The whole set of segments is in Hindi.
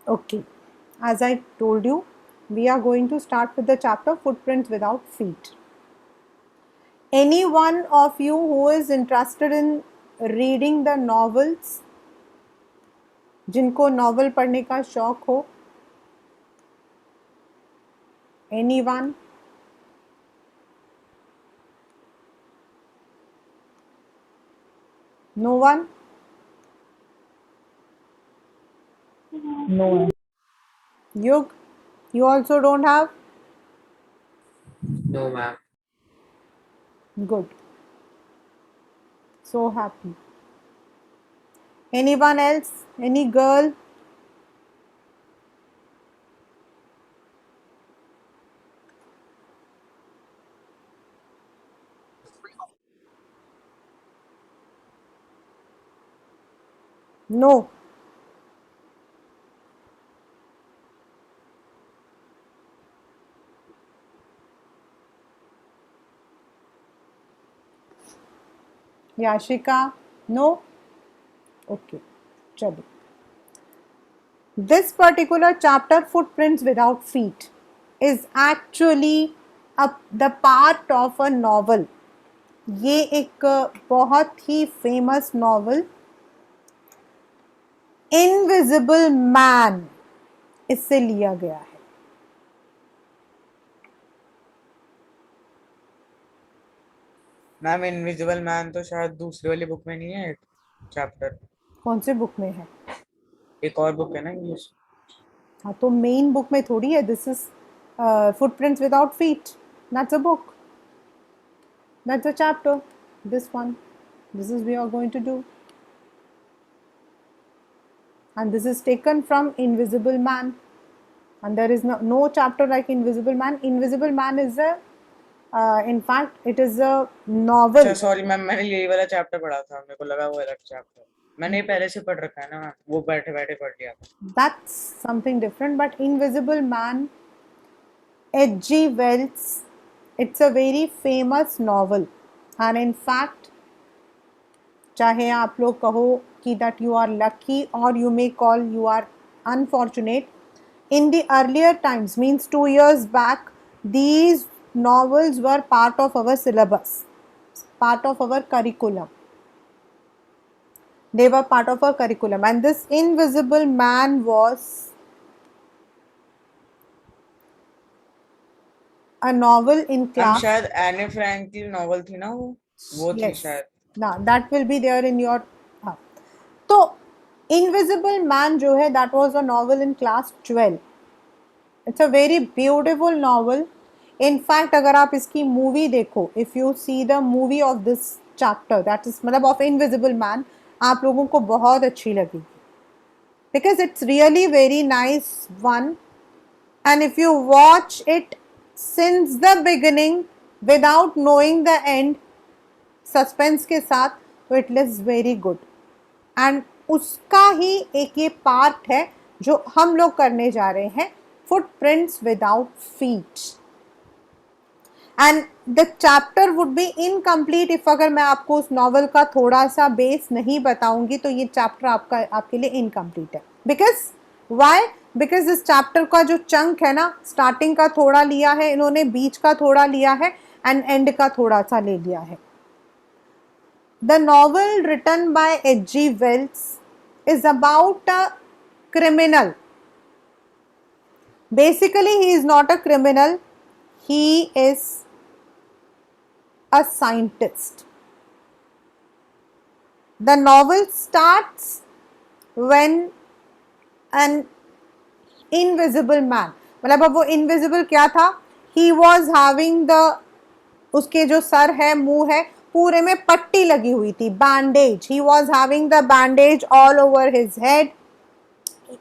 Okay, as I told you, we are going to start with the chapter Footprints Without Feet. Any one of you who is interested in reading the novels, जिनको नॉवल पढ़ने का शौक हो, anyone? No one? No. Yug, you also don't have? No, ma'am. Good. So happy. Anyone else? Any girl? No. Yashika? No? Okay. Chalo. This particular chapter, Footprints Without Feet, is actually the part of a novel. ये एक बहुत ही फेमस नॉवल इनविजिबल मैन इससे लिया गया है. मैम इनविजिबल मैन तो शायद दूसरी वाली बुक में नहीं है एक चैप्टर. कौन से बुक में है? एक और बुक है ना इंग्लिश. हाँ तो मेन बुक में थोड़ी है. This is footprints without feet. That's a book. That's a chapter. This one. This is we are going to do. And this is taken from Invisible Man. And there is no chapter like Invisible Man. Invisible Man is in fact, it is a novel. अच्छा सॉरी मैम, मैंने यही वाला चैप्टर पढ़ा था, मेरे को लगा वो अलग चैप्टर. मैंने ये पहले से पढ़ रखा है ना मैम, वो बैठे बैठे पढ़ लिया था. That's something different. But Invisible Man, H.G. Wells, it's a very famous novel. And in fact, चाहे आप लोग कहो कि that you are lucky or you may call you are unfortunate, in the earlier times, means 2 years back, these novels were part of our syllabus, part of our curriculum. They were part of our curriculum, and this Invisible Man was a novel in ma'am class. शायद एने फ्रैंक की नॉवल थी ना वो थी Yes. शायद. Now that will be there in your. तो Invisible Man जो है, that was a novel in class 12. It's a very beautiful novel. In fact, अगर आप इसकी मूवी देखो, if you see the movie of this chapter, that is मतलब of Invisible Man, आप लोगों को बहुत अच्छी लगेगी. Because it's really very nice one, and if you watch it since the beginning without knowing the end, suspense के साथ, तो it is very good. And उसका ही एक ये पार्ट है जो हम लोग करने जा रहे हैं, Footprints Without Feet. And the chapter would be incomplete if अगर मैं आपको उस नॉवल का थोड़ा सा बेस नहीं बताऊंगी, तो ये चैप्टर आपके लिए इनकम्प्लीट है. Because why? बिकॉज इस चैप्टर का जो चंक है ना, स्टार्टिंग का थोड़ा लिया है इन्होंने, बीच का थोड़ा लिया है, एंड एंड का थोड़ा सा ले लिया है. The novel written by H.G. Wells is about a criminal. Basically, he is not a criminal, he is a scientist. The novel starts when an invisible man, मतलब अब वो invisible क्या था? He was having the, उसके जो सर है, मुंह है, पूरे में पट्टी लगी हुई थी, bandage. He was having the bandage all over his head,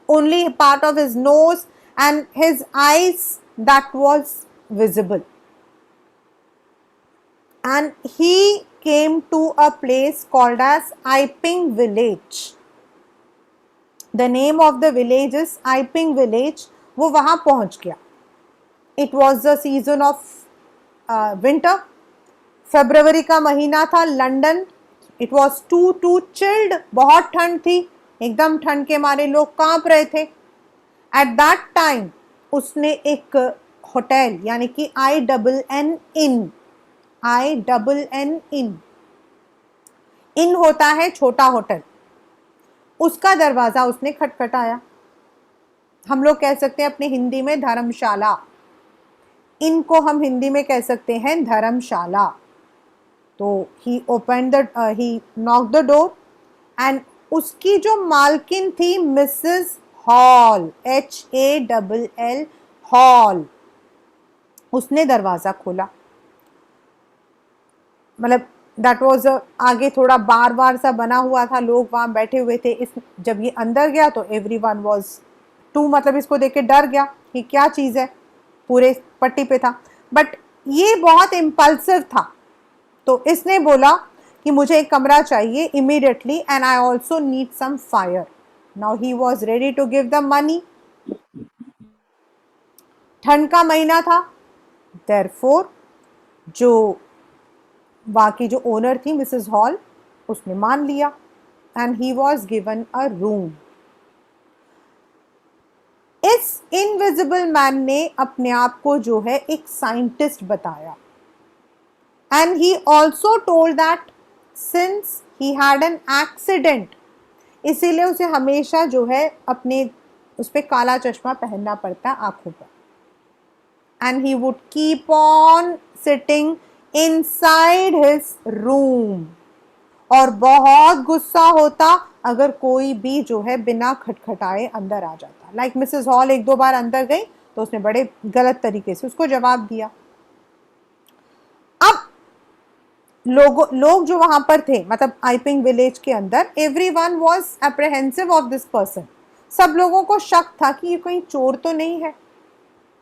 only part of his nose and his eyes that was visible. And he came to a place called as Iping Village. The name of the village is Iping Village. वो वहाँ पहुँच गया. It was the season of winter. फरवरी का महीना था. London. It was too chilled. बहुत ठंड थी. एकदम ठंड के मारे लोग कांप रहे थे. एट दैट टाइम उसने एक होटल यानी कि INN इन होता है छोटा होटल, उसका दरवाजा उसने खटखटाया। हम लोग कह सकते हैं अपने हिंदी में धर्मशाला, इनको हम हिंदी में कह सकते हैं धर्मशाला। तो ही नॉक द डोर एंड उसकी जो मालकिन थी मिसेस हॉल, HALL हॉल, उसने दरवाजा खोला। मतलब दैट वाज आगे थोड़ा बार बार सा बना हुआ था, लोग वहां बैठे हुए थे। इस जब ये अंदर गया तो एवरीवन वाज टू, मतलब इसको देख के डर गया कि क्या चीज़ है, पूरे पट्टी पे था। बट ये बहुत इम्पल्सिव था, तो इसने बोला कि मुझे एक कमरा चाहिए immediately and I also need some fire. Now he was ready to give the money. ठंड का महीना था, देयरफॉर जो बाकी जो ओनर थी मिसेस हॉल, उसने मान लिया and he was given a room. इस इनविजिबल मैन ने अपने आप को जो है एक साइंटिस्ट बताया and he also told that since he had an accident, इसीलिए उसे हमेशा जो है अपने उस पर काला चश्मा पहनना पड़ता है आंखों पर, and he would keep on sitting inside his room, और बहुत गुस्सा होता अगर कोई भी जो है बिना खटखटाए अंदर आ जाता। लाइक मिसेस हॉल एक दो बार अंदर गई तो उसने बड़े गलत तरीके से उसको जवाब दिया। अब लोग जो वहां पर थे, मतलब आइपिंग विलेज के अंदर, everyone was apprehensive of this person. सब लोगों को शक था कि ये कोई चोर तो नहीं है,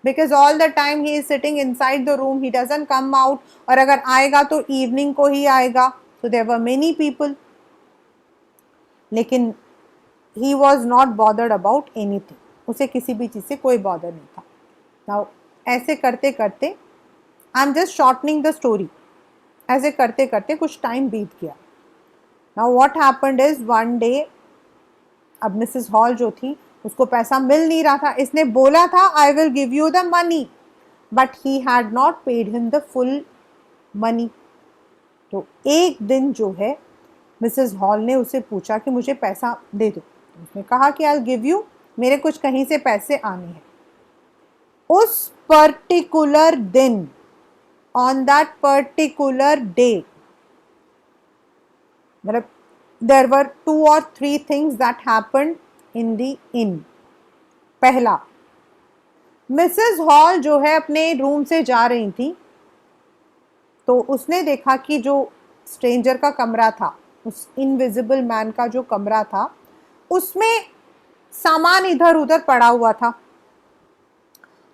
because all the time he is sitting inside the room, he doesn't come out, और अगर आएगा तो इवनिंग को ही आएगा। So there were many people, लेकिन he was not bothered about anything, उसे किसी भी चीज़ से कोई बॉदर नहीं था। नाउ ऐसे करते करते, I am just shortening the story, ऐसे करते करते कुछ टाइम बीत गया। Now what happened is one day, अब मिसेस हॉल जो थी उसको पैसा मिल नहीं रहा था। इसने बोला था I will give you the money, but he had not paid him the full money. तो एक दिन जो है मिसेस हॉल ने उसे पूछा कि मुझे पैसा दे दो, तो उसने कहा कि आई विल गिव यू, मेरे कुछ कहीं से पैसे आने हैं। उस पर्टिकुलर दिन, ऑन दैट पर्टिकुलर डे, मतलब there were 2 or 3 things that happened in the inn. पहला, मिसेस हॉल जो है अपने रूम से जा रही थी तो उसने देखा कि जो स्ट्रेंजर का कमरा था, उस इनविजिबल मैन का जो कमरा था, उसमें सामान इधर उधर पड़ा हुआ था।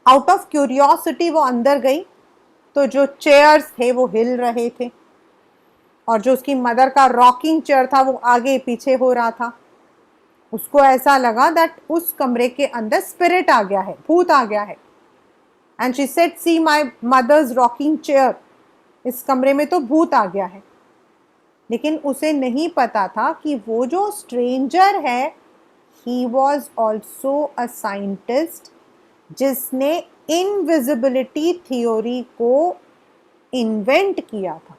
आउट ऑफ क्यूरियोसिटी वो अंदर गई तो जो चेयर्स थे वो हिल रहे थे, और जो उसकी मदर का रॉकिंग चेयर था वो आगे पीछे हो रहा था। उसको ऐसा लगा दैट उस कमरे के अंदर स्पिरिट आ गया है, भूत आ गया है। And she said see my mother's rocking chair, इस कमरे में तो भूत आ गया है। लेकिन उसे नहीं पता था कि वो जो स्ट्रेंजर है, he was also a scientist जिसने इनविजिबिलिटी थ्योरी को इन्वेंट किया था,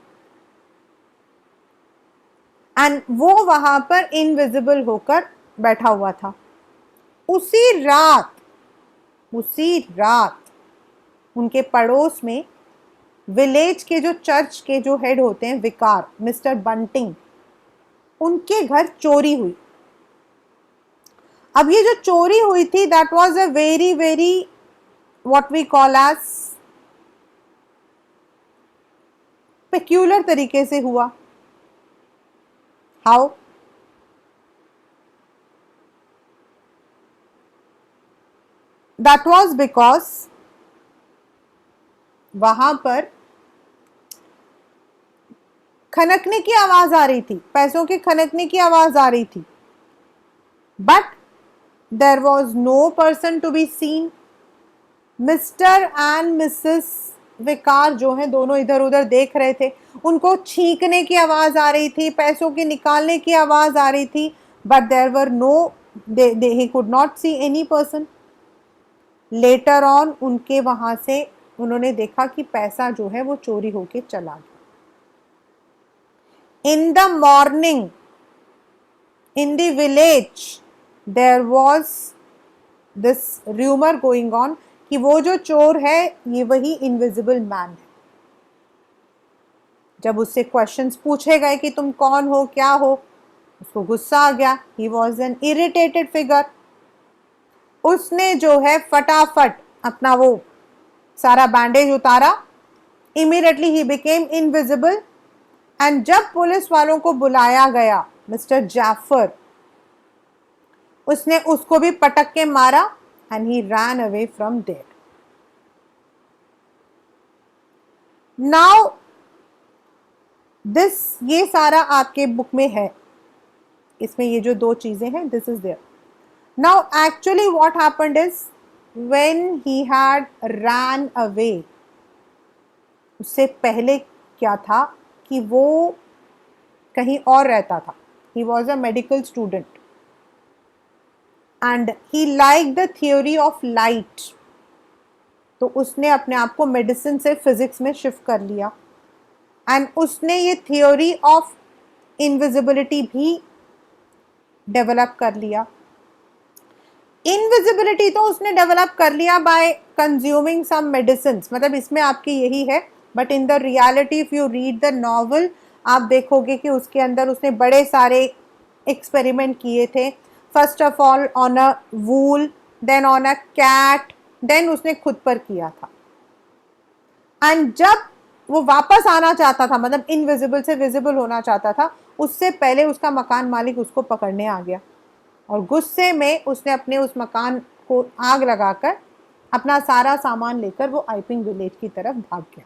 एंड वो वहां पर इनविजिबल होकर बैठा हुआ था। उसी रात उनके पड़ोस में विलेज के जो चर्च के जो हेड होते हैं विकार, मिस्टर बंटिंग, उनके घर चोरी हुई। अब ये जो चोरी हुई थी that was a very very what we call as peculiar तरीके से हुआ। हाउ? दैट वाज बिकॉज वहां पर खनकने की आवाज आ रही थी, पैसों के खनकने की आवाज आ रही थी, but there was no person to be seen. Mr and Mrs vicar जो है दोनों इधर उधर देख रहे थे, उनको छींकने की आवाज आ रही थी, पैसों के निकालने की आवाज आ रही थी, but there were no, he could not see any person. Later on उनके वहां से उन्होंने देखा कि पैसा जो है वो चोरी होके चला गया. In the morning in the village there was this rumor going on कि वो जो चोर है ये वही इनविजिबल मैन है. जब उससे क्वेश्चंस पूछे गए कि तुम कौन हो, क्या हो, उसको गुस्सा आ गया. He was an irritated figure. उसने जो है फटाफट अपना वो सारा बैंडेज उतारा. Immediately he became invisible. And जब पुलिस वालों को बुलाया गया, मिस्टर जाफर, उसने उसको भी पटक के मारा and he ran away from there. Now this, ये सारा आपके बुक में है. इसमें ये जो दो चीजें हैं, this is there. Now actually what happened is when he had ran away, उससे पहले क्या था कि वो कहीं और रहता था. He was a medical student and he like the theory of light. तो उसने अपने आप को मेडिसिन से फिजिक्स में शिफ्ट कर लिया एंड उसने ये थियोरी ऑफ इनविजिबिलिटी भी डेवलप कर लिया. इनविजिबिलिटी तो उसने डेवलप कर लिया बाय कंज्यूमिंग सम मेडिसिन, मतलब इसमें आपकी यही है. But in the reality if you read the novel, आप देखोगे कि उसके अंदर उसने बड़े सारे एक्सपेरिमेंट किए थे. First of all on a wool, then on a cat, then उसने खुद पर किया था. एंड जब वो वापस आना चाहता था, मतलब इनविजिबल से विजिबल होना चाहता था, उससे पहले उसका मकान मालिक उसको पकड़ने आ गया और गुस्से में उसने अपने उस मकान को आग लगाकर अपना सारा सामान लेकर वो आइपिंग विलेज की तरफ भाग गया.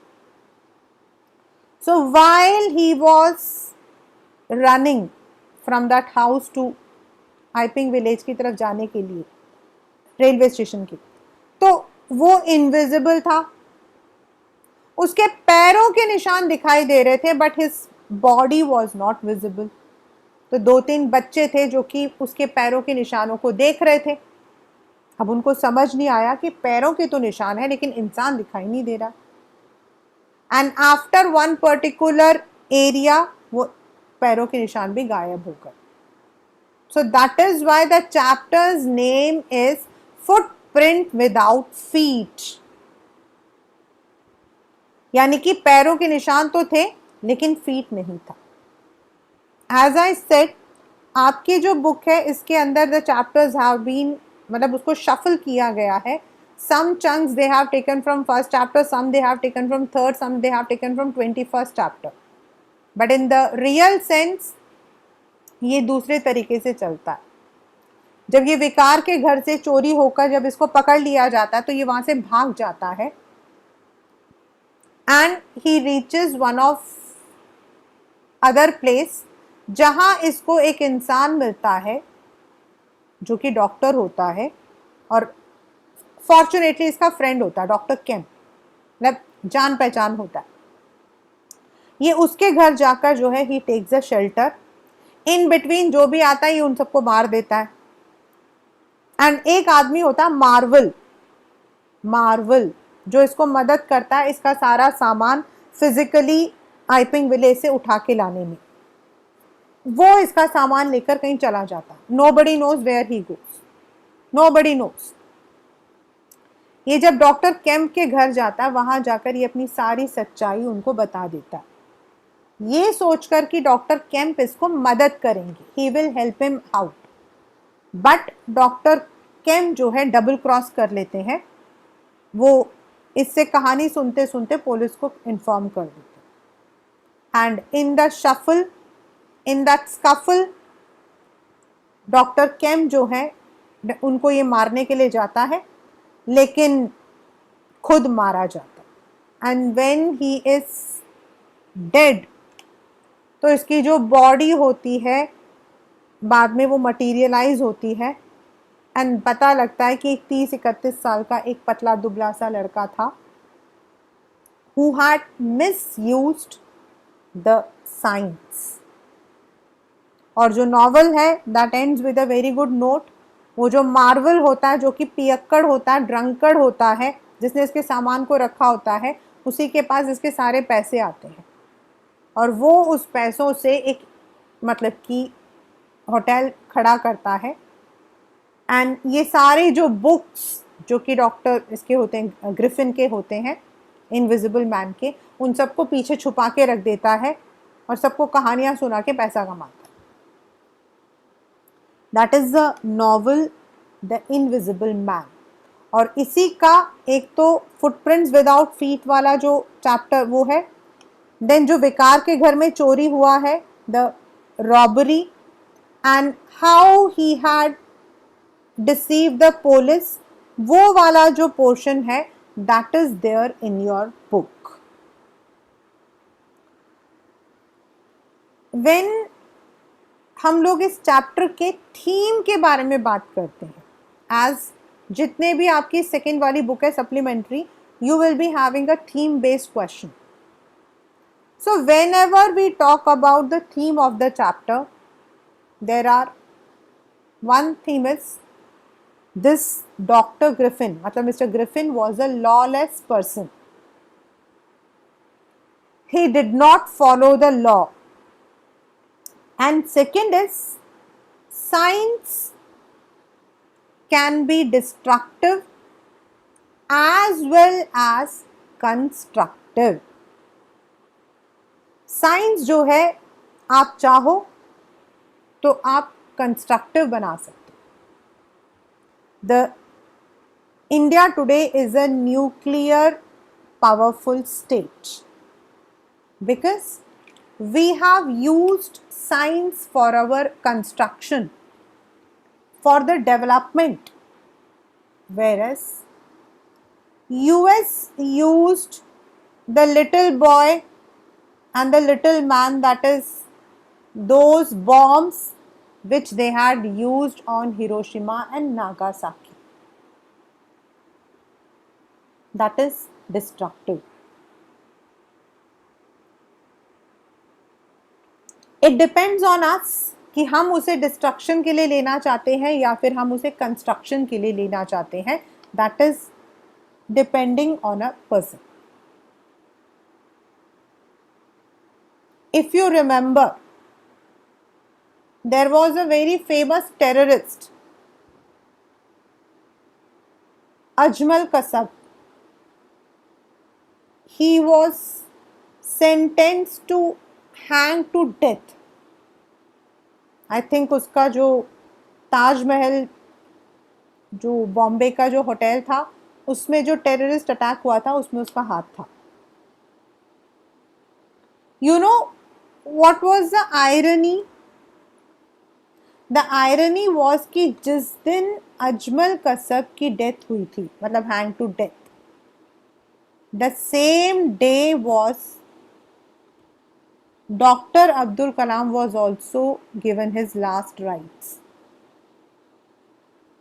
So while he was running from that house to Iping village की तरफ जाने के लिए, रेलवे स्टेशन की, तो वो इनविजिबल था. उसके पैरों के निशान दिखाई दे रहे थे but his body was not visible. तो 2-3 बच्चे थे जो कि उसके पैरों के निशानों को देख रहे थे. अब उनको समझ नहीं आया कि पैरों के तो निशान है लेकिन इंसान दिखाई नहीं दे रहा. And after one particular area वो पैरों के निशान भी गायब हो गए. So that is why the chapters name is footprint without feet. यानी कि पैरों के निशान तो थे लेकिन फीट नहीं था. एज आई सेड, आपकी जो बुक है इसके अंदर द चैप्टर्स हैव बीन, मतलब उसको शफल किया गया है. Some chunks they have taken from first chapter, some they have taken from third, some they have taken from 21st chapter. But in the real sense ये दूसरे तरीके से चलता है. जब ये विकार के घर से चोरी होकर जब इसको पकड़ लिया जाता है तो ये वहां से भाग जाता है and he reaches one of other place जहां इसको एक इंसान मिलता है जो कि डॉक्टर होता है और फॉर्चुनेटली इसका फ्रेंड होता है, डॉक्टर केम, मतलब जान पहचान होता है. ये उसके घर जाकर जो है he takes a shelter. In between जो भी आता है ये उन सबको मार देता है. एंड एक आदमी होता है मार्वल जो इसको मदद करता है इसका सारा सामान फिजिकली आइपिंग विलेज से उठा के लाने में. वो इसका सामान लेकर कहीं चला जाता है. Nobody knows where he goes, nobody knows. ये जब डॉक्टर केम्प के घर जाता है वहां जाकर ये अपनी सारी सच्चाई उनको बता देता है, ये सोचकर कि डॉक्टर केम्प इसको मदद करेंगे, he will help him out. But doctor Kemp जो है डबल क्रॉस कर लेते हैं. वो इससे कहानी सुनते सुनते पुलिस को इन्फॉर्म कर देते. And in the shuffle, in that scuffle, doctor केम जो है उनको ये मारने के लिए जाता है लेकिन खुद मारा जाता. And when he is dead तो इसकी जो बॉडी होती है बाद में वो मटीरियलाइज होती है एंड पता लगता है कि 30-31 साल का एक पतला दुबला सा लड़का था who had misused the science. और जो नॉवल है that ends with a very good note वो जो मार्वल होता है, जो कि पियक्कड़ होता है, ड्रंकड़ होता है, जिसने इसके सामान को रखा होता है, उसी के पास इसके सारे पैसे आते हैं और वो उस पैसों से एक मतलब कि होटल खड़ा करता है। एंड ये सारे जो बुक्स जो कि डॉक्टर इसके होते हैं, ग्रिफिन के होते हैं, इनविजिबल मैन के, उन सबको पीछे छुपा के रख देता है और सबको कहानियां सुना के पैसा कमाता है। That is the novel the invisible man. और इसी का एक तो फुटप्रिंट्स विदाउट फीट वाला जो चैप्टर वो है, देन जो विकार के घर में चोरी हुआ है, the robbery and how he had deceive the police, वो वाला जो पोर्शन है that is there in your book. When हम लोग इस चैप्टर के थीम के बारे में बात करते हैं, एज जितने भी आपकी सेकेंड वाली बुक है supplementary, you will be having a theme based question. So whenever we talk about the theme of the chapter, there are one theme is this Dr. Griffin, मतलब Mr. Griffin was a lawless person. He did not follow the law. And second is science can be destructive as well as constructive. Science जो है आप चाहो तो आप कंस्ट्रक्टिव बना सकते। The India today is a nuclear powerful state because we have used science for our construction, for the development, whereas US used the little boy and the little man, that is those bombs which they had used on Hiroshima and Nagasaki. That is destructive. It depends on us कि हम उसे डिस्ट्रक्शन के लिए लेना चाहते हैं या फिर हम उसे कंस्ट्रक्शन के लिए लेना चाहते हैं. That is depending on a person. If you remember, there was a very famous terrorist, Ajmal Kasab. He was sentenced to hang to death. I think उसका जो ताजमहल जो बॉम्बे का जो होटल था उसमें जो टेररिस्ट अटैक हुआ था उसमें उसका हाथ था. You know what was the irony? The irony was कि जिस दिन अजमल कसब की डेथ हुई थी, मतलब hang to death, the same day was Dr. Abdul Kalam was also given his last rites.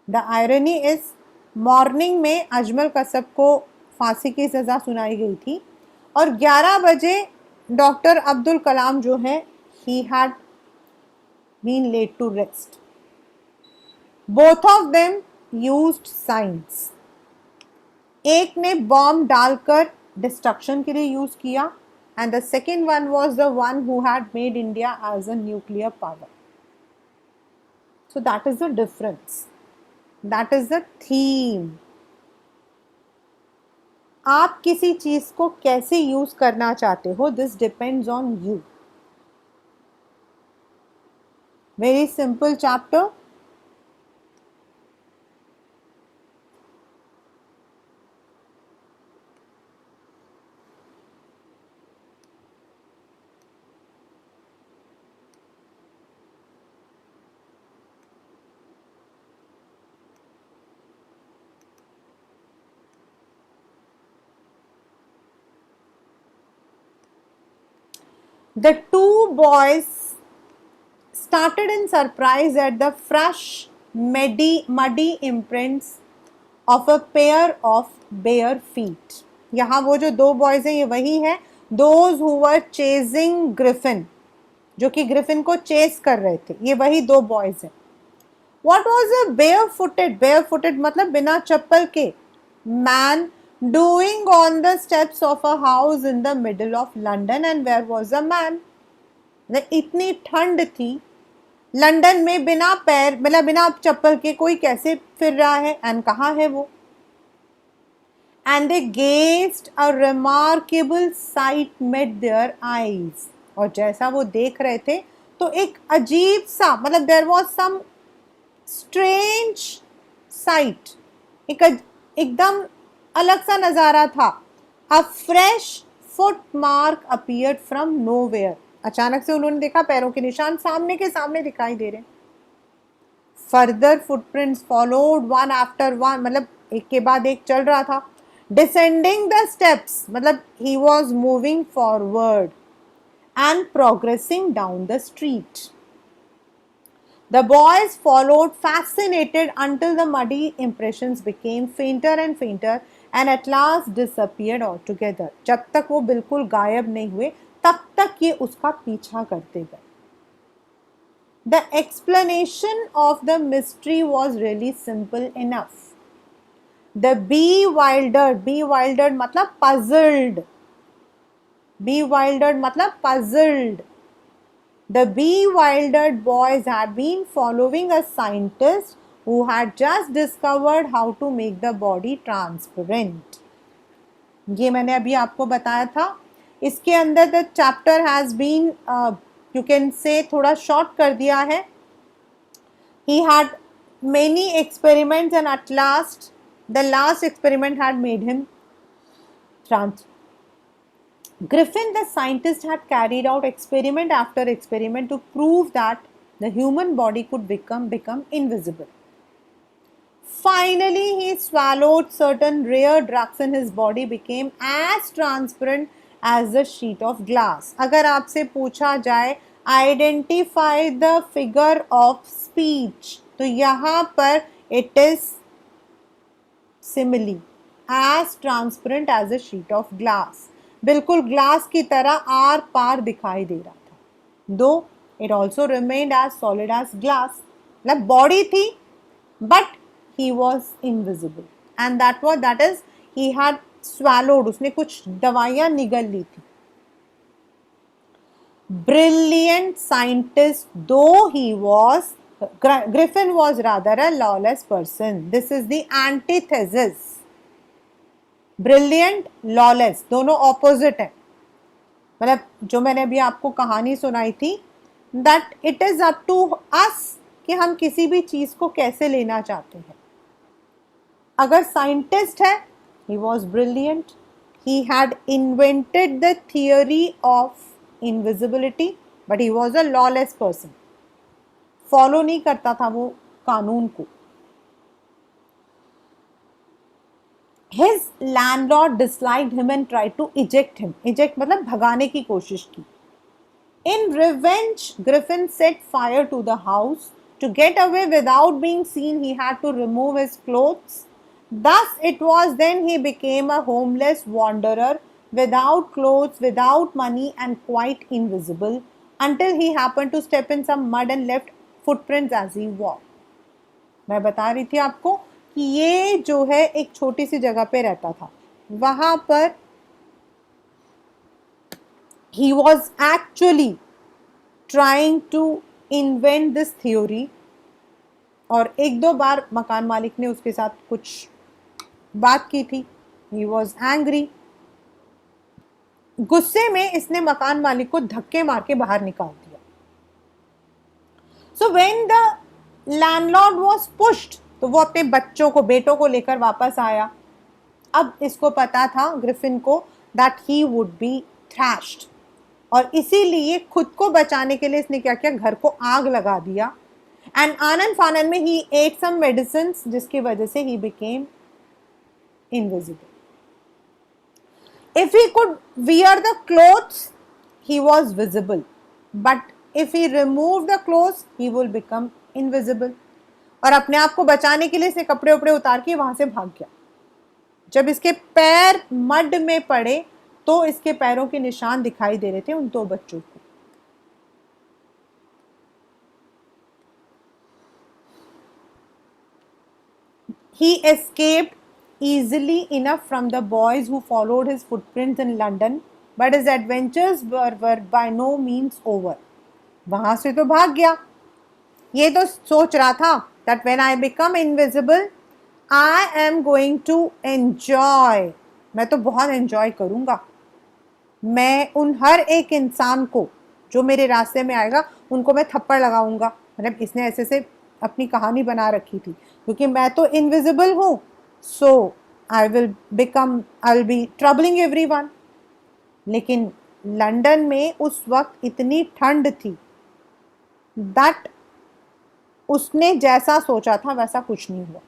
The irony is morning में अजमल कसब को फांसी की सज़ा सुनाई गई थी और 11 बजे डॉक्टर अब्दुल कलाम जो है he had been laid to rest. Both of them used science. एक ने बॉम्ब डालकर डिस्ट्रक्शन के लिए यूज किया and the second one was the one who had made India as a nuclear power. So that is the difference. That is the theme. आप किसी चीज को कैसे यूज करना चाहते हो, this depends on you. Very simple chapter. The two boys started in surprise at the fresh, muddy imprints of a pair of bare feet. यहाँ वो जो दो बॉयज हैं ये वही हैं, those who were chasing Griffin, जो कि ग्रिफिन को चेस कर रहे थे, ये वही दो बॉयज हैं. What was a barefooted? Barefooted मतलब बिना चप्पल के man doing on the steps of a house in the middle of London, and where was a man? इतनी ठंड थी लंदन में, बिना पैर मतलब बिना चप्पल के कोई कैसे फिर रहा है, एंड कहाँ है वो? And they gazed a remarkable sight met their eyes. और जैसा वो देख रहे थे तो एक अजीब सा मतलब there was some strange sight, एकदम अलग सा नजारा था. A fresh footmark appeared from nowhere. अचानक से उन्होंने देखा पैरों के निशान सामने के सामने दिखाई दे रहे. Further footprints followed one after one, मतलब एक के बाद एक चल रहा था. Descending the steps, मतलब he was moving forward and progressing down the street. The boys followed fascinated until the muddy impressions became fainter and fainter and at last disappeared altogether. जब तक वो बिल्कुल गायब नहीं हुए तब तक ये उसका पीछा करते गए. The explanation of the mystery was really simple enough. The bewildered मतलब puzzled. Bewildered मतलब puzzled. The bewildered boys had been following a scientist who had just discovered how to make the body transparent. ये मैंने अभी आपको बताया था. इसके अंदर the chapter has been you can say थोड़ा short कर दिया है. He had many experiments and at last the last experiment had made him transparent. Griffin, the scientist, had carried out experiment after experiment to prove that the human body could become invisible. Finally, he swallowed certain rare drugs and his body became as transparent as a sheet of glass. अगर आपसे पूछा जाए identify the figure of speech, तो यहाँ पर it is simile, as transparent as a sheet of glass. बिल्कुल ग्लास की तरह आर पार दिखाई दे रहा था. Though it also remained as solid as glass. मतलब बॉडी थी but he was invisible and that is he had swallowed. उसने कुछ दवाइयां निगल ली थी. Brilliant scientist though he was, Griffin was rather a lawless person. This is the antithesis. Brilliant lawless दोनों ऑपोजिट है. मतलब जो मैंने अभी आपको कहानी सुनाई थी that it is up to us कि हम किसी भी चीज को कैसे लेना चाहते हैं. अगर साइंटिस्ट है he was brilliant, he had invented the theory of invisibility but he was a lawless person. Follow नहीं करता था वो कानून को. His landlord disliked him and tried to eject him. Eject मतलब भगाने की कोशिश की. In revenge, Griffin set fire to the house. To get away without being seen, he had to remove his clothes. Thus, it was then he became a homeless wanderer, without clothes, without money, and quite invisible, until he happened to step in some mud and left footprints as he walked. मैं बता रही थी आपको कि ये जो है एक छोटी सी जगह पे रहता था. वहां पर he was actually trying to invent this theory और एक दो बार मकान मालिक ने उसके साथ कुछ बात की थी. he was angry. गुस्से में इसने मकान मालिक को धक्के मार के बाहर निकाल दिया. so when the landlord was pushed, तो वो अपने बच्चों को बेटों को लेकर वापस आया. अब इसको पता था ग्रिफिन को that he would be thrashed और इसीलिए खुद को बचाने के लिए इसने क्या किया, घर को आग लगा दिया. एंड आनंद फानन में ही एट सम मेडिसिन जिसकी वजह से he became invisible. If he could wear the clothes he was visible but if he remove the clothes he will become invisible. और अपने आप को बचाने के लिए इसने कपड़े उपड़े उतार के वहां से भाग गया. जब इसके पैर मड में पड़े तो इसके पैरों के निशान दिखाई दे रहे थे उन दो बच्चों को. He escaped easily enough from the boys who followed his footprints in London, but his adventures were by no means over. वहां से तो भाग गया, ये तो सोच रहा था that when I become invisible, I am going to enjoy. मैं तो बहुत enjoy करूंगा, मैं उन हर एक इंसान को जो मेरे रास्ते में आएगा उनको मैं थप्पड़ लगाऊंगा। मतलब इसने ऐसे से अपनी कहानी बना रखी थी, क्योंकि मैं तो इनविजिबल हूँ, so I will be troubling everyone. लेकिन लंदन में उस वक्त इतनी ठंड थी दैट उसने जैसा सोचा था वैसा कुछ नहीं हुआ।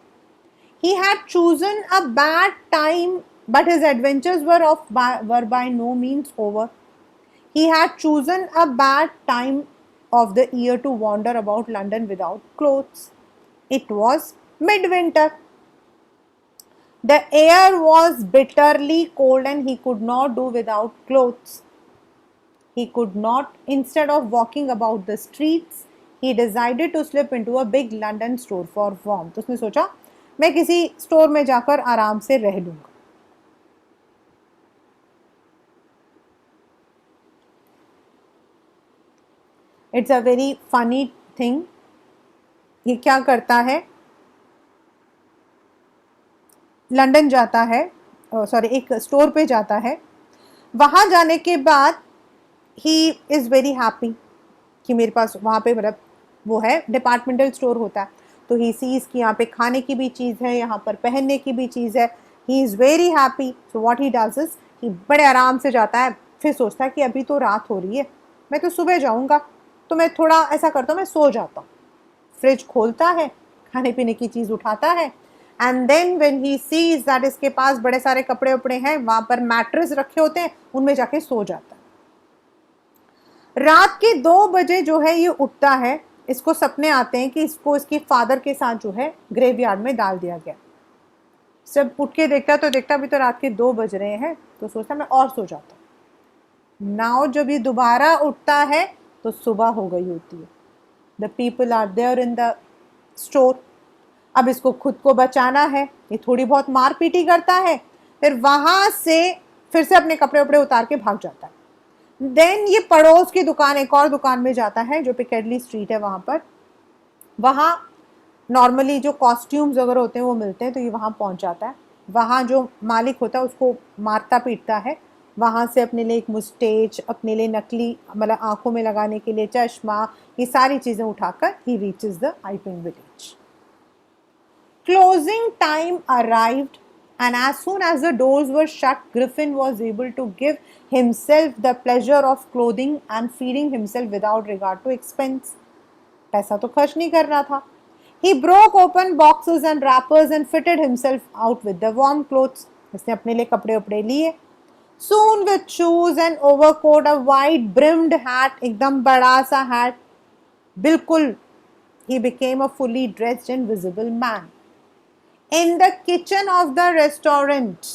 He had chosen a bad time, but his adventures were by no means over. He had chosen a bad time of the year to wander about London without clothes. It was midwinter. The air was bitterly cold and he could not do without clothes. He could not, instead of walking about the streets, he decided to slip into a big London store for warmth. उसने सोचा मैं किसी स्टोर में जाकर आराम से रह लूंगा। It's a very funny thing. ये क्या करता है, लंदन जाता है, सॉरी एक स्टोर पे जाता है। वहां जाने के बाद ही इज़ वेरी हैप्पी कि मेरे पास वहाँ पे मतलब वो है डिपार्टमेंटल स्टोर होता है, तो ही सीज कि यहाँ पे खाने की भी चीज़ है, यहाँ पर पहनने की भी चीज़ है। He is very happy. So what he does is कि बड़े आराम से जाता है, फिर सोचता है कि अभी तो रात हो रही है, मैं तो सुबह जाऊँगा, तो मैं थोड़ा ऐसा करता हूँ, मैं सो जाता हूँ। फ्रिज खोलता है, खाने पीने की चीज़ उठाता है, and then when he sees that इसके पास बड़े सारे कपड़े वपड़े हैं, वहाँ पर मैट्रेस रखे होते हैं, उनमें जाके सो जाता है। रात के 2 बजे जो है ये उठता है, इसको सपने आते हैं कि इसको इसके फादर के साथ जो है ग्रेवयार्ड में डाल दिया गया। जब उठ के देखता तो देखता अभी तो रात के 2 बज रहे हैं, तो सोचता मैं और सो जाता हूँ। नाउ जब ये दोबारा उठता है तो सुबह हो गई होती है। The people are there in the store. अब इसको खुद को बचाना है, ये थोड़ी बहुत मार पीटी करता है, फिर वहां से फिर से अपने कपड़े वपड़े उतार के भाग जाता है। देन ये पड़ोस की दुकान, एक और दुकान में जाता है जो पिकेडली स्ट्रीट है वहाँ पर। वहाँ नॉर्मली जो कॉस्ट्यूम्स वगैरह होते हैं वो मिलते हैं, तो ये वहाँ पहुँच जाता है। वहाँ जो मालिक होता है उसको मारता पीटता है। वहाँ से अपने लिए एक मुस्टेच, अपने लिए नकली मतलब आंखों में लगाने के लिए चश्मा, ये सारी चीज़ें उठाकर he reaches the Iping village. Closing time arrived, and as soon as the doors were shut, Griffin was able to give himself the pleasure of clothing and feeding himself without regard to expense. पैसा तो खर्च नहीं करना था। He broke open boxes and wrappers and fitted himself out with the warm clothes. इसने अपने लिए कपड़े वपड़े लिए। Soon with shoes and overcoat, a wide brimmed hat, एकदम बड़ा सा hat, बिल्कुल, he became a fully dressed and visible man. In the kitchen of the restaurant,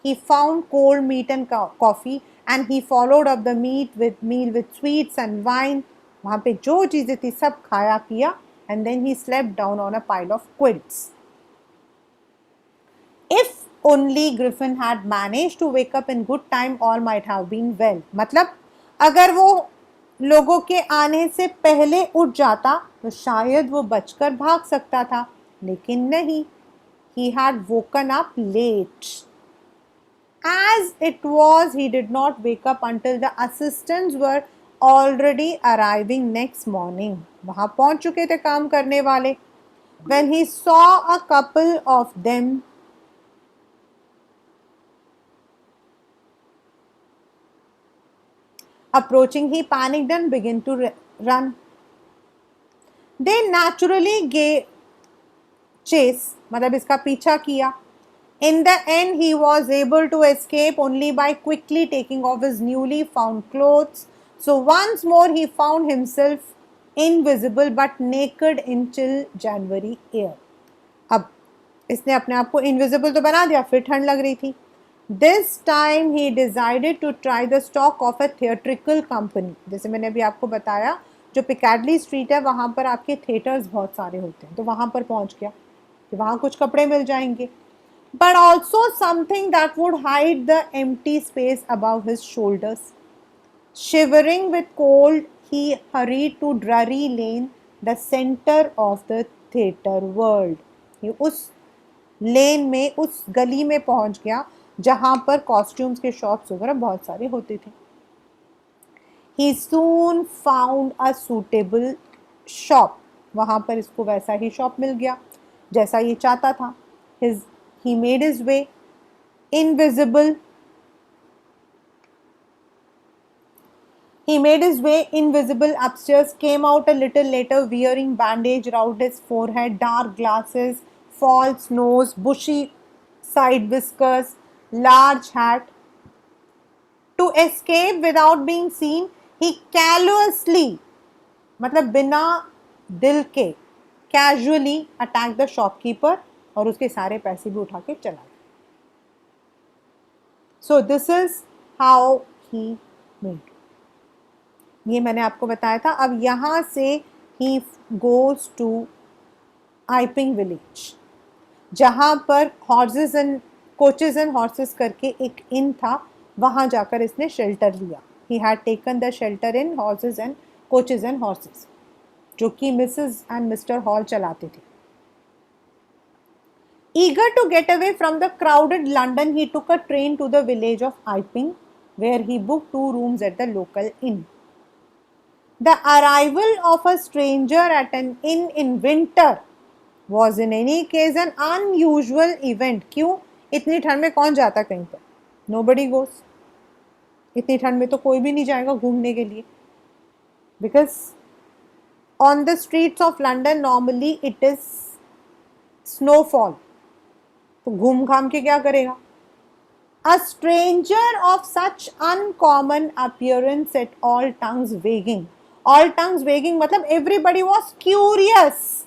he found cold meat and coffee, and he followed up the meal with sweets and wine. वहाँ पे जो चीज़ें थी सब खाया पिया, and then he slept down on a pile of quilts. If only Griffin had managed to wake up in good time, all might have been well. मतलब अगर वो लोगों के आने से पहले उठ जाता तो शायद वो बचकर भाग सकता था, लेकिन नहीं। He had woken up late. As it was, he did not wake up until the assistants were already arriving next morning. वहाँ पहुँच चुके थे काम करने वाले। When he saw a couple of them approaching, he panicked and began to run. They naturally gave chase, मतलब इसका पीछा किया। In the end, he was able to escape only by quickly taking off his newly found clothes. So once more he found himself invisible but naked in chill January air. अब इसने अपने आप को invisible तो बना दिया, फिर ठंड लग रही थी। This time he decided to try the stock of a theatrical company. जैसे मैंने अभी आपको बताया, जो पिकैडली स्ट्रीट है वहाँ पर आपके थिएटर्स बहुत सारे होते हैं, तो वहाँ पर पहुँच गया। कि वहाँ कुछ कपड़े मिल जाएंगे, but also something that would hide the empty space above his shoulders. Shivering with cold, he hurried to Drury Lane, the center of the theatre world. ये उस लेन में, उस गली में पहुंच गया जहां पर कॉस्ट्यूम्स के शॉप्स वगैरह बहुत सारे होते थे. He soon found a suitable shop. वहां पर इसको वैसा ही शॉप मिल गया जैसा ये चाहता था. He made his way invisible. He made his way invisible upstairs, came out a little later wearing bandage around his forehead, dark glasses, false nose, bushy side whiskers, large hat. To escape without being seen, he callously, मतलब बिना दिल के, casually attacked the shopkeeper और उसके सारे पैसे भी उठा के चला गया. So this is how he made. ये मैंने आपको बताया था. अब यहाँ से he goes to आइपिंग विलेज, जहाँ पर horses and coaches and horses करके एक इन था, वहाँ जाकर इसने शेल्टर लिया. He had taken the shelter in horses and coaches and horses, जो कि मिसेस एंड मिस्टर हॉल चलाते थे. Eager to get away from the crowded London, he took a train to the village of Iping, where he booked 2 rooms at the local inn. The arrival of a stranger at an inn in winter was in any case an unusual event. क्यों? इतनी ठंड में कौन जाता कहीं पर? Nobody goes. इतनी ठंड में तो कोई भी नहीं जाएगा घूमने के लिए. Because on the streets of London normally it is snowfall. तो घूम घाम के क्या करेगा? A stranger of such uncommon appearance set all tongues wagging. All tongues wagging मतलब everybody was curious.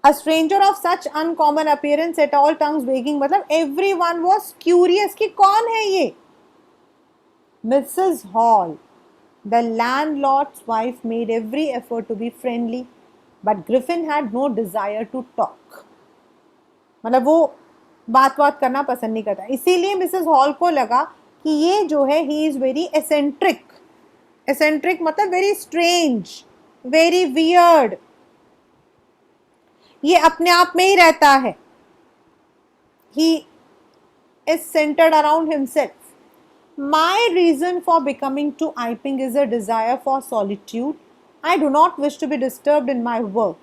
A stranger of such uncommon appearance set all tongues wagging मतलब everyone was curious कि कौन है ये? Mrs. Hall, the landlord's wife, made every effort to be friendly, but Griffin had no desire to talk. मतलब वो बात करना पसंद नहीं करता. इसीलिए मिसेस हॉल को लगा कि ये जो है he is very eccentric. Eccentric मतलब वेरी स्ट्रेंज, वेरी वियर्ड. ये अपने आप में ही रहता है. He is centred around himself. My reason for becoming to Iping is a desire for solitude. I do not wish to be disturbed in my work.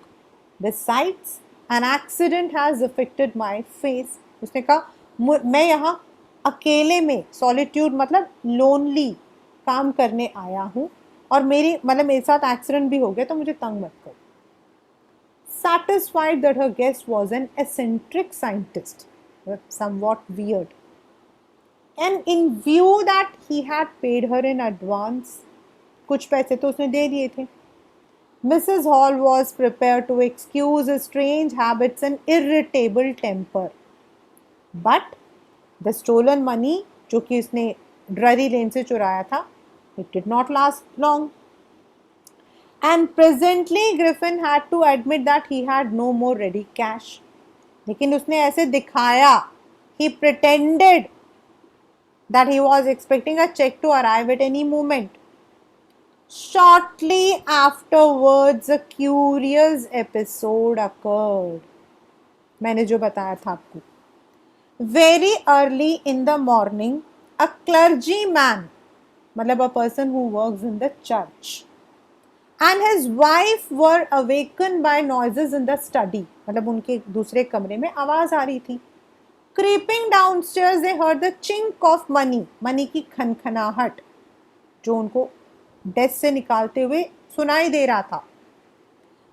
Besides an accident has affected my face. उसने कहा मैं यहाँ अकेले में, सॉलिट्यूड मतलब लोनली, काम करने आया हूँ और मेरे साथ एक्सीडेंट भी हो गया, तो मुझे तंग मत करो. Satisfied that her guest was an eccentric scientist, somewhat weird, and in view that he had paid her in advance, कुछ पैसे तो उसने दे दिए थे. Mrs. Hall was prepared to excuse his strange habits and irritable temper. But the stolen money, जो कि उसने ड्ररी लेन से चुराया था, it did not last long. And presently Griffin had to admit that he had no more ready cash. लेकिन उसने ऐसे दिखाया, he pretended that he was expecting a check to arrive at any moment. Shortly afterwards, a curious episode occurred. मैंने जो बताया था आपको. Very early in the morning, a clergyman, मतलब a person who works in the church, and his wife were awakened by noises in the study. मतलब उनके दूसरे कमरे में आवाज आ रही थी. Creeping downstairs, they heard the chink of money. Money की खनखनाहट जो उनको डेस्क से निकालते हुए सुनाई दे रहा था.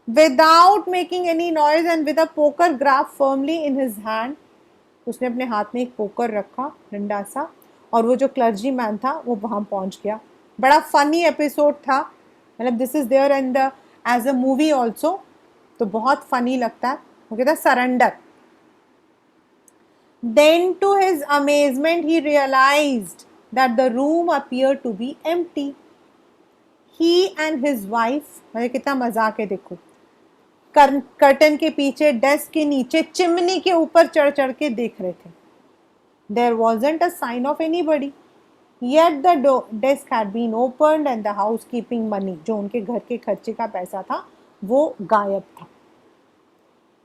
Without making any noise and with a poker graph firmly in his hand, उसने अपने हाथ में एक पोकर रखा, डंडा सा, और वो जो क्लर्जी मैन था वो वहां पहुंच गया. बड़ा फनी एपिसोड था. मतलब this is there in the as a movie also, तो बहुत फनी लगता है. वो कहता surrender. Then to his amazement he realized that the room appeared to be empty. He and his wife, मतलब कितना मजाक है देखो, कर्टन के पीछे, डेस्क के नीचे, चिमनी के ऊपर चढ़ चढ़ के देख रहे थे. There wasn't a sign of anybody. Yet the desk had been opened and the housekeeping money, जो उनके घर के खर्चे का पैसा था, वो गायब था.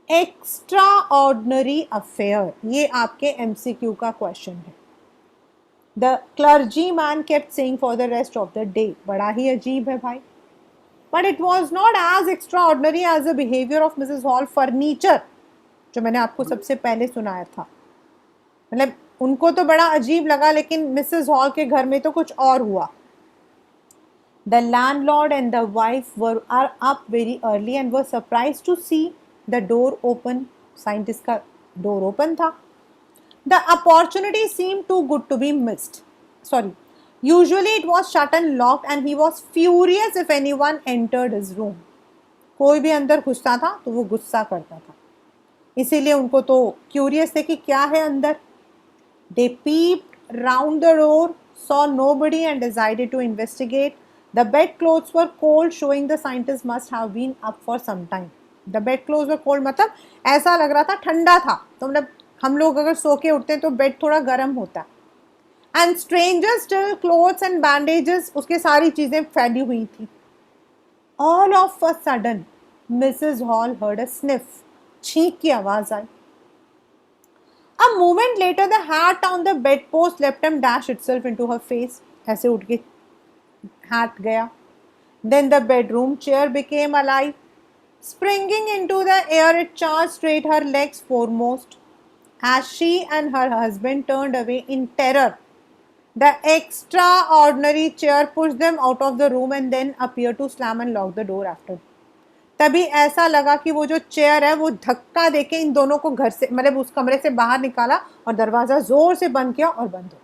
एक्स्ट्रा ऑर्डिनरी अफेयर, ये आपके MCQ का क्वेश्चन है. The clergyman kept saying for the rest of the day. बड़ा ही अजीब है भाई. But it was not as extraordinary as the behaviour of Mrs Hall. Furniture, जो मैंने आपको सबसे पहले सुनाया था, मतलब उनको तो बड़ा अजीब लगा, लेकिन मिसेस हॉल के घर में तो कुछ और हुआ. The landlord and the wife were are up very early and were surprise to see the door open. Scientist का डोर ओपन था. The opportunity seem too good to be missed. Sorry, usually it was shut and locked and he was furious if anyone entered his room. कोई भी अंदर घुसता था तो वो गुस्सा करता था, इसीलिए उनको तो क्यूरियस थे कि क्या है अंदर. They peeped round the door, saw nobody and decided to investigate. The bedclothes were cold, showing the scientists must have been up for some time. The bedclothes were cold, मतलब ऐसा लग रहा था ठंडा था. तो मतलब हम लोग अगर सो के उठते हैं तो बेड थोड़ा गर्म होता है. And strangers still clothes and bandages, उसके सारी चीजें फैली हुई थी. All of a sudden, Mrs. Hall heard a sniff. छींक की आवाज आई. A moment later, the hat on the bedpost left and dashed itself into her face. ऐसे उठ के hat गया. Then the bedroom chair became alive. Springing into the air, it charged straight her legs foremost. As she and her husband turned away in terror, the extraordinary chair pushed them out of the room and then appeared to slam and lock the door after. तभी ऐसा लगा कि वो जो चेयर है वो धक्का देके इन दोनों को घर से, मतलब उस कमरे से बाहर निकाला और दरवाजा जोर से बंद किया और बंद हो.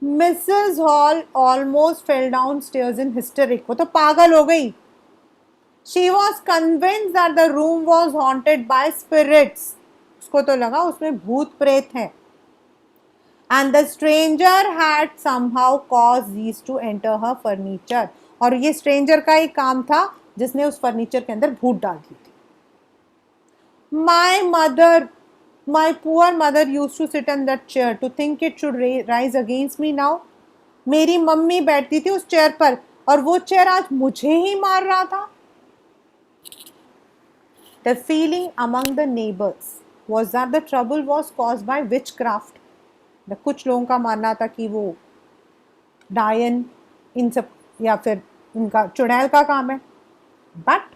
Mrs Hall almost fell down stairs in hysteric. वो तो पागल हो गई. She was convinced that the room was haunted by spirits. उसको तो लगा उसमें भूत प्रेत है. And the stranger had somehow caused these to enter her furniture. और ये स्ट्रेंजर का ही काम था जिसने उस फर्नीचर के अंदर भूत डाल दी थी. My mother, my poor mother used to sit in that chair to think it should rise against me now. मेरी मम्मी बैठती थी उस चेयर पर और वो चेयर आज मुझे ही मार रहा था. The feeling among the neighbours was that the trouble was caused by witchcraft. कुछ लोगों का मानना था कि वो डायन, इन सब, या फिर उनका चुड़ैल का काम है. But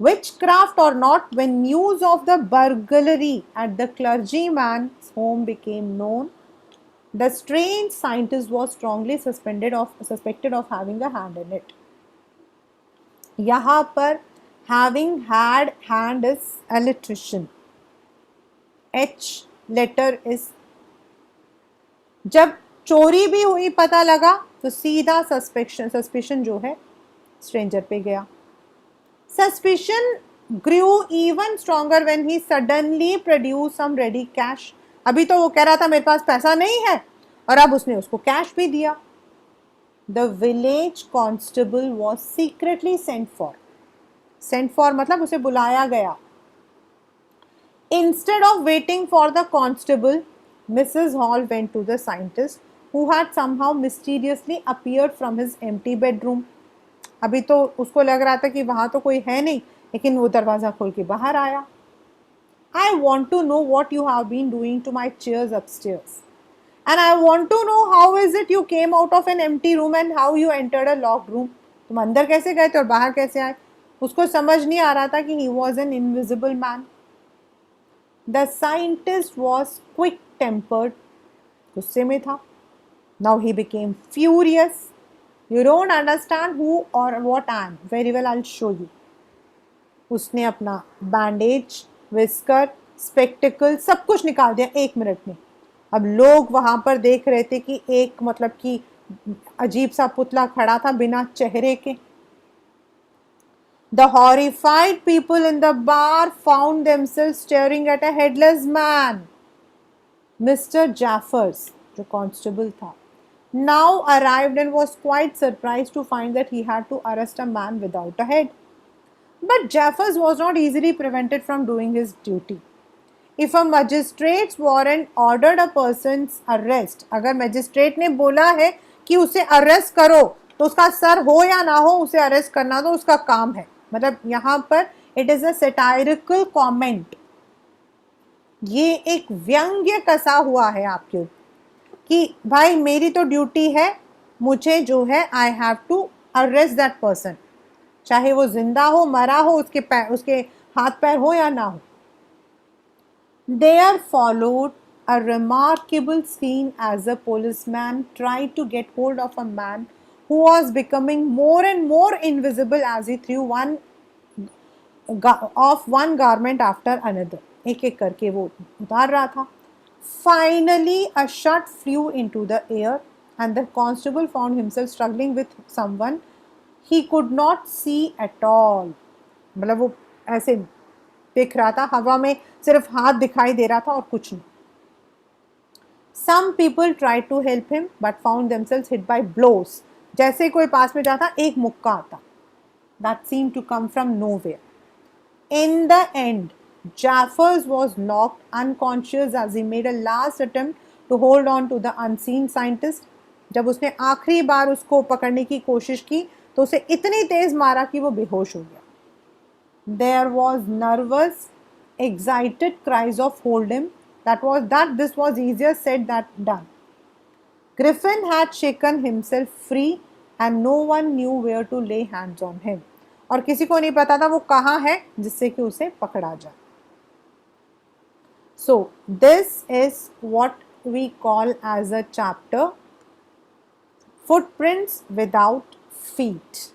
witchcraft or not, when news of the burglary at the clergyman's home became known, the strange scientist was strongly suspected of having a hand in it. यहाँ पर having had hand is alliteration. H letter is. जब चोरी भी हुई पता लगा तो सीधा सस्पिशन जो है स्ट्रेंजर पे गया. Suspicion grew even stronger when he suddenly produced some ready cash. अभी तो वो कह रहा था मेरे पास पैसा नहीं है, और अब उसने उसको कैश भी दिया. The village constable was secretly sent for. Sent for मतलब उसे बुलाया गया. Instead of waiting for the constable, Mrs. Hall went to the scientist, who had somehow mysteriously appeared from his empty bedroom. अभी तो उसको लग रहा था कि वहां तो कोई है नहीं, लेकिन वो दरवाजा खोल के बाहर आया. I want to know what you have been doing to my chairs upstairs. And I want to know how is it you came out of an empty room and how you entered a locked room. तुम अंदर कैसे गए थे और बाहर कैसे आए. उसको समझ नहीं आ रहा था कि he was an invisible man. The scientist was quick tempered. गुस्से में था. Now he became furious. You don't understand who or what I am. Very well, I'll show you. उसने अपना बैंडेज, विस्कर, स्पेक्टिकल सब कुछ निकाल दिया 1 मिनट में. अब लोग वहां पर देख रहे थे कि एक मतलब कि अजीब सा पुतला खड़ा था बिना चेहरे के. The horrified people in the bar found themselves staring at a headless man. Mr. Jaffers, जो कांस्टेबल था, now arrived and was quite surprised to find that he had to arrest a man without a head. But Jaffers was not easily prevented from doing his duty. If a magistrate's warrant ordered a person's arrest, अगर magistrate ने बोला है कि उसे arrest करो, तो उसका सर हो या ना हो उसे arrest करना तो उसका काम है. मतलब यहाँ पर it is a satirical comment. ये एक व्यंग्य कसा हुआ है आपके ऊपर कि भाई मेरी तो ड्यूटी है, मुझे जो है I have to arrest that person, चाहे वो जिंदा हो मरा हो, उसके हाथ पैर हो या ना हो. There followed a remarkable scene as a policeman tried to get hold of a man who was becoming more and more invisible as he threw off one garment after another. एक एक करके वो उतार रहा था. Finally, a shot flew into the air and the constable found himself struggling with someone he could not see at all. मतलब वो ऐसे दिख रहा था, हवा में सिर्फ हाथ दिखाई दे रहा था और कुछ नहीं. Some people tried to help him but found themselves hit by blows. जैसे कोई पास में जाता एक मुक्का आता. That seemed to come from nowhere. In the end, Jaffers was knocked unconscious as he made a last attempt to hold on to the unseen scientist. जब उसने आखिरी बार उसको पकड़ने की कोशिश की तो उसे इतनी तेज मारा कि वो बेहोश हो गया. There was nervous, excited cries of hold him. This was easier said than done. Griffin had shaken himself free and no one knew where to lay hands on him. और किसी को नहीं पता था वो कहाँ है जिससे कि उसे पकड़ा जाए. So this is what we call as a chapter footprints without feet.